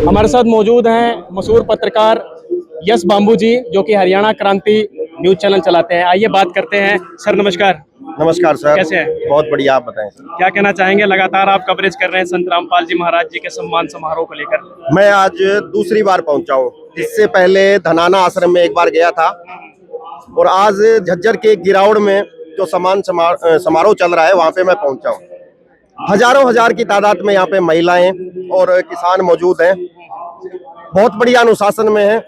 हमारे साथ मौजूद हैं मशहूर पत्रकार यश बांबू जी, जो कि हरियाणा क्रांति न्यूज चैनल चलाते हैं। आइए बात करते हैं। सर नमस्कार। नमस्कार सर। कैसे हैं? बहुत बढ़िया, आप बताएं सर। क्या कहना चाहेंगे? लगातार आप कवरेज कर रहे हैं संत रामपाल जी महाराज जी के सम्मान समारोह को लेकर। मैं आज दूसरी बार पहुंचा हूं। इससे पहले धनाना आश्रम में एक बार गया था और आज झज्जर के गिरावड़ में जो सम्मान समारोह चल रहा है वहां पे मैं पहुंचा हूं। हजारों हजार की तादाद में यहाँ पे महिलाएं और किसान मौजूद हैं। बहुत बढ़िया अनुशासन में है।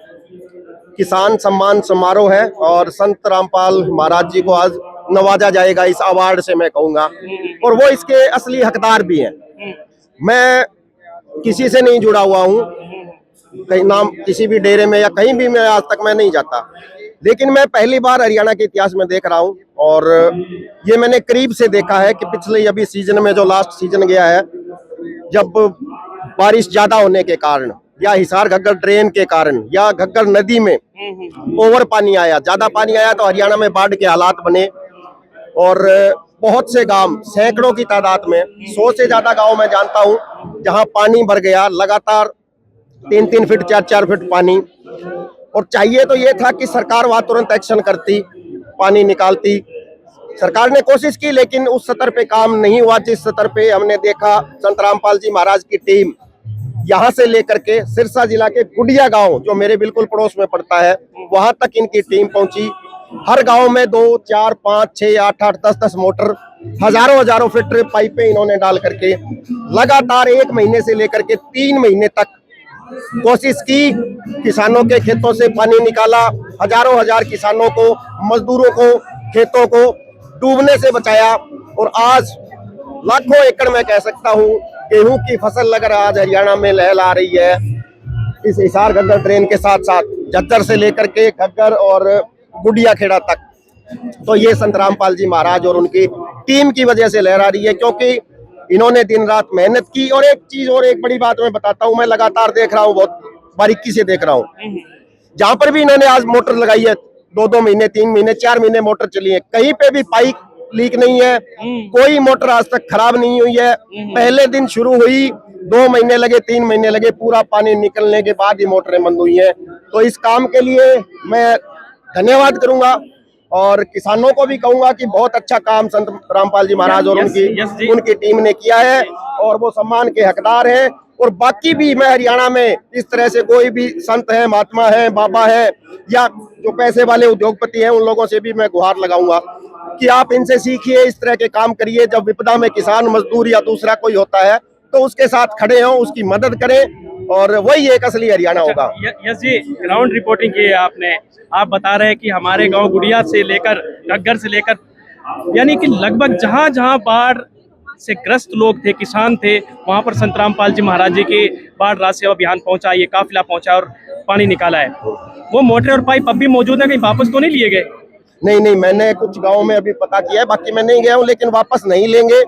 किसान सम्मान समारोह है और संत रामपाल महाराज जी को आज नवाजा जाएगा इस अवार्ड से, मैं कहूंगा, और वो इसके असली हकदार भी हैं। मैं किसी से नहीं जुड़ा हुआ हूँ, कहीं नाम किसी भी डेरे में या कहीं भी मैं आज तक मैं नहीं जाता, लेकिन मैं पहली बार हरियाणा के इतिहास में देख रहा हूँ और ये मैंने करीब से देखा है कि पिछले अभी सीजन में जो लास्ट सीजन गया है, जब बारिश ज्यादा होने के कारण या हिसार घग्गर ड्रेन के कारण या घग्गर नदी में ओवर पानी आया, ज्यादा पानी आया तो हरियाणा में बाढ़ के हालात बने और बहुत से गांव, सैकड़ों की तादाद में, 100 से ज्यादा गांव मैं जानता हूं जहां पानी भर गया, लगातार 3-3 फीट 4-4 फीट पानी। और चाहिए तो ये था कि सरकार वहां तुरंत एक्शन करती, पानी निकालती। सरकार ने कोशिश की लेकिन उस स्तर पे काम नहीं हुआ जिस स्तर पे हमने देखा। संत रामपाल जी महाराज की टीम यहाँ से लेकर के सिरसा जिला के गुडिया गांव, जो मेरे बिल्कुल पड़ोस में पड़ता है, वहां तक इनकी टीम पहुंची। हर गांव में 2, 4, 5, 6, 8, 8, 10 मोटर, हजारों फीट पाइपें इन्होंने डाल करके लगातार 1 महीने से लेकर के 3 महीने तक कोशिश की। किसानों के खेतों से पानी निकाला, हजारों हजार किसानों को, मजदूरों को, खेतों को डूबने से बचाया और आज लाखों एकड़ में कह सकता हूँ गेहूं की फसल लग रहा आज हरियाणा में लहला रही है। इस हिसार घग्गर ट्रेन के साथ साथ झज्जर से लेकर के घग्गर और गुडिया खेड़ा तक, तो ये संत रामपाल जी महाराज और उनकी टीम की वजह से लहरा रही है, क्योंकि इन्होंने दिन रात मेहनत की। और एक चीज और एक बड़ी बात मैं बताता हूँ, मैं लगातार देख रहा हूँ, बहुत बारीकी से देख रहा हूँ, जहां पर भी इन्होंने आज मोटर लगाई है, 2-2 महीने, 3 महीने, 4 महीने मोटर चली है, कहीं पे भी पाइप लीक नहीं है, कोई मोटर आज तक खराब नहीं हुई है। पहले दिन शुरू हुई, 2 महीने लगे, 3 महीने लगे, पूरा पानी निकलने के बाद ही मोटरें बंद हुई हैं। तो इस काम के लिए मैं धन्यवाद करूंगा और किसानों को भी कहूंगा कि बहुत अच्छा काम संत रामपाल जी महाराज और उनकी टीम ने किया है और वो सम्मान के हकदार हैं। और बाकी भी मैं हरियाणा में इस तरह से कोई भी संत है, महात्मा है, बाबा है या जो पैसे वाले उद्योगपति हैं, उन लोगों से भी मैं गुहार लगाऊंगा कि आप इनसे सीखिए, इस तरह के काम करिए। जब विपदा में किसान, मजदूर या दूसरा कोई होता है तो उसके साथ खड़े हों, उसकी मदद करें और वही एक असली हरियाणा होगा। यस जी, ग्राउंड रिपोर्टिंग की है आपने। आप बता रहे हैं कि हमारे गांव गुडिया से लेकर घग्गर से लेकर, यानी कि लगभग जहां जहां बाढ़ से ग्रस्त लोग थे, किसान थे, वहां पर संत रामपाल जी महाराज जी के बाढ़ राहत सेवा अभियान पहुंचा, ये काफिला पहुंचा और पानी निकाला है। वो मोटर और पाइप अब भी मौजूद है, कहीं वापस तो नहीं लिए गए? नहीं, मैंने कुछ गाँव में अभी पता किया है, बाकी मैं नहीं गया हूँ, लेकिन वापस नहीं लेंगे।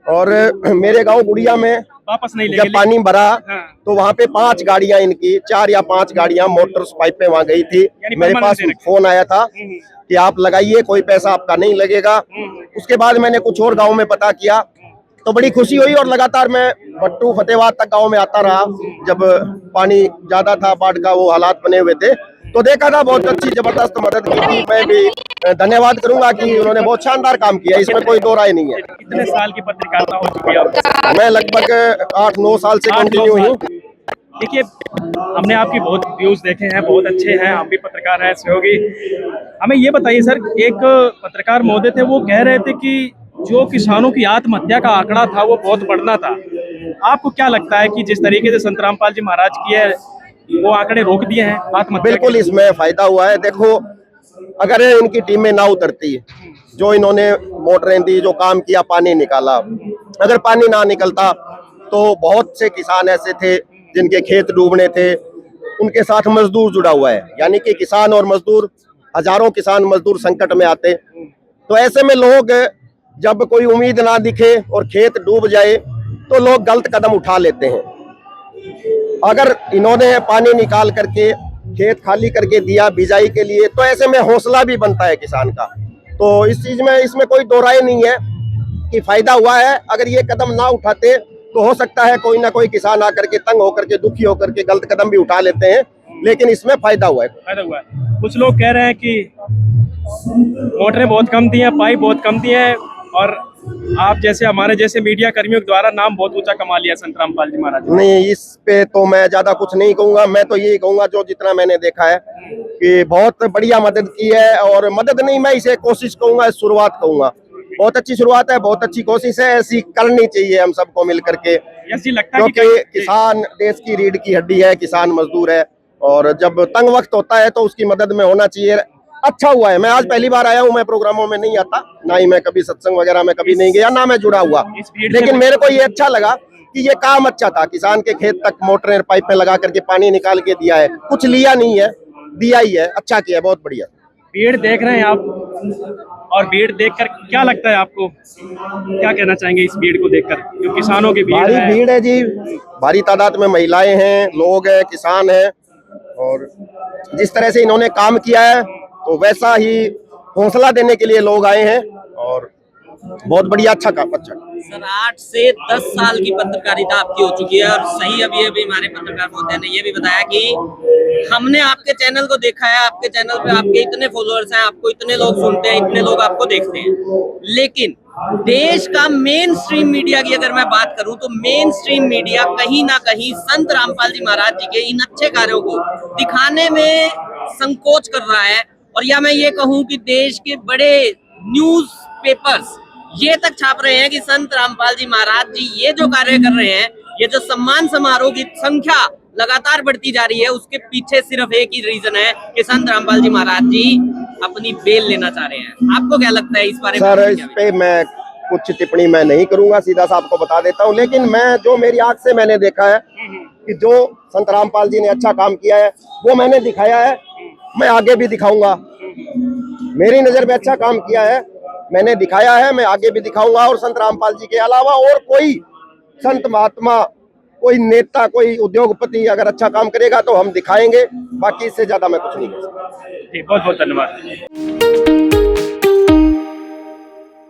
और मेरे गांव गुडिया में वापस नहीं लेंगे, जब पानी भरा हाँ। तो वहाँ पे 5 गाड़ियां इनकी, 4 या 5 गाड़ियां मोटर्स पाइपें वहाँ गई थी। मेरे पास फोन आया था कि आप लगाइए, कोई पैसा आपका नहीं लगेगा। उसके बाद मैंने कुछ और गांव में पता किया तो बड़ी खुशी हुई और लगातार मैं भट्टू फतेहाबाद तक गांव में आता रहा। जब पानी ज्यादा था, बाढ़ का वो हालात बने हुए थे, तो देखा था बहुत अच्छी जबरदस्त मदद की थी। मैं भी धन्यवाद करूंगा कि उन्होंने बहुत शानदार काम किया, इसमें कोई दो राय नहीं है। कितने साल की पत्रकारिता हो चुकी है आपकी? मैं लगभग 8-9 साल से कंटिन्यू हूँ। देखिए, हमने आपकी बहुत व्यूज देखे हैं, बहुत अच्छे हैं, आप भी पत्रकार हैं, सहयोगी। हमें ये बताइए सर, एक पत्रकार महोदय थे, वो कह रहे थे कि जो किसानों की आत्महत्या का आंकड़ा था वो बहुत बढ़ना था। आपको क्या लगता है कि जिस तरीके से संत रामपाल जी महाराज की है, वो आंकड़े रोक दिए हैं आत्महत्या? बिल्कुल इसमें फायदा हुआ है। देखो, अगर इनकी टीमें ना उतरती, जो इन्होंने मोटरें दी, जो काम किया, पानी निकाला, अगर पानी ना निकलता तो बहुत से किसान ऐसे थे जिनके खेत डूबने थे, उनके साथ मजदूर जुड़ा हुआ है, यानी कि किसान और मजदूर, हजारों किसान मजदूर संकट में आते। तो ऐसे में लोग, जब कोई उम्मीद ना दिखे और खेत डूब जाए तो लोग गलत कदम उठा लेते हैं। अगर इन्होंने पानी निकाल करके खेत खाली करके दिया बिजाई के लिए, तो ऐसे में हौसला भी बनता है किसान का। तो इस चीज में, इसमें कोई दो राय नहीं है कि फायदा हुआ है। अगर ये कदम ना उठाते तो हो सकता है कोई ना कोई किसान आकर के तंग होकर के दुखी होकर के गलत कदम भी उठा लेते हैं, लेकिन इसमें फायदा हुआ है। फायदा हुआ है। कुछ लोग कह रहे हैं कि मोटरें बहुत कम दी हैं, पाइप बहुत कम दिए हैं, और आप जैसे हमारे जैसे मीडिया कर्मियों के द्वारा नाम बहुत ऊंचा कमा लिया संत रामपाल जी महाराज ने। नहीं, इस पे तो मैं ज्यादा कुछ नहीं कहूंगा। मैं तो यही कहूंगा जो जितना मैंने देखा है कि बहुत बढ़िया मदद की है, और मदद नहीं, मैं इसे कोशिश कहूंगा, शुरुआत कहूंगा। बहुत अच्छी शुरुआत है, बहुत अच्छी कोशिश है, ऐसी करनी चाहिए हम सबको मिल करके, यस जी, लगता है कि क्योंकि किसान देश की रीढ़ की हड्डी है, किसान मजदूर है, और जब तंग वक्त होता है तो उसकी मदद में होना चाहिए। अच्छा हुआ है, मैं आज पहली बार आया हूँ, मैं प्रोग्रामों में नहीं आता, ना ही मैं कभी सत्संग वगैरह में कभी नहीं गया, ना मैं जुड़ा हुआ, लेकिन मेरे को ये अच्छा लगा कि ये काम अच्छा था। किसान के खेत तक मोटरें पाइप में लगा करके पानी निकाल के दिया है, कुछ लिया नहीं है, दिया ही है, अच्छा किया, बहुत बढ़िया। भीड़ देख रहे हैं आप, और भीड़ देखकर क्या लगता है आपको, क्या कहना चाहेंगे इस भीड़ को देखकर, जो किसानों की भीड़ भारी है? भीड़ है जी, भारी तादाद में महिलाएं हैं, लोग हैं, किसान हैं, और जिस तरह से इन्होंने काम किया है तो वैसा ही हौसला देने के लिए लोग आए हैं, और बहुत बढ़िया, अच्छा काम, अच्छा। सर 8 से 10 साल की पत्रकारिता आपकी हो चुकी है, और सही अभी हमारे पत्रकार महोदय ने ये भी बताया कि हमने आपके चैनल को देखा है, आपके चैनल पे आपके इतने फॉलोअर्स हैं, आपको इतने लोग सुनते हैं, इतने लोग आपको देखते हैं, लेकिन देश का मेन स्ट्रीम मीडिया की अगर मैं बात करूं तो मेन स्ट्रीम मीडिया कहीं ना कहीं संत रामपाल जी महाराज जी के इन अच्छे कार्यों को दिखाने में संकोच कर रहा है। और या मैं ये कहूं कि देश के बड़े न्यूज पेपर्स ये तक छाप रहे हैं कि संत रामपाल जी महाराज जी ये जो कार्य कर रहे हैं, ये जो सम्मान समारोह की संख्या लगातार बढ़ती जा रही है, उसके पीछे सिर्फ एक ही रीजन है कि संत रामपाल जी महाराज जी अपनी बेल लेना चाह रहे हैं। आपको क्या लगता है इस बारे में? सर, इस पे मैं कुछ टिप्पणी मैं नहीं करूंगा, सीधा सा आपको बता देता हूं, लेकिन मैं जो मेरी आंख से मैंने देखा है कि जो संत रामपाल जी ने अच्छा काम किया है वो मैंने दिखाया है, मैं आगे भी दिखाऊंगा। मेरी नजर में अच्छा काम किया है, मैंने दिखाया है, मैं आगे भी दिखाऊंगा, और संत रामपाल जी के अलावा और कोई संत महात्मा, कोई नेता, कोई उद्योगपति अगर अच्छा काम करेगा तो हम दिखाएंगे, बाकी इससे ज्यादा मैं कुछ नहीं कर सकता। जी, बहुत बहुत धन्यवाद।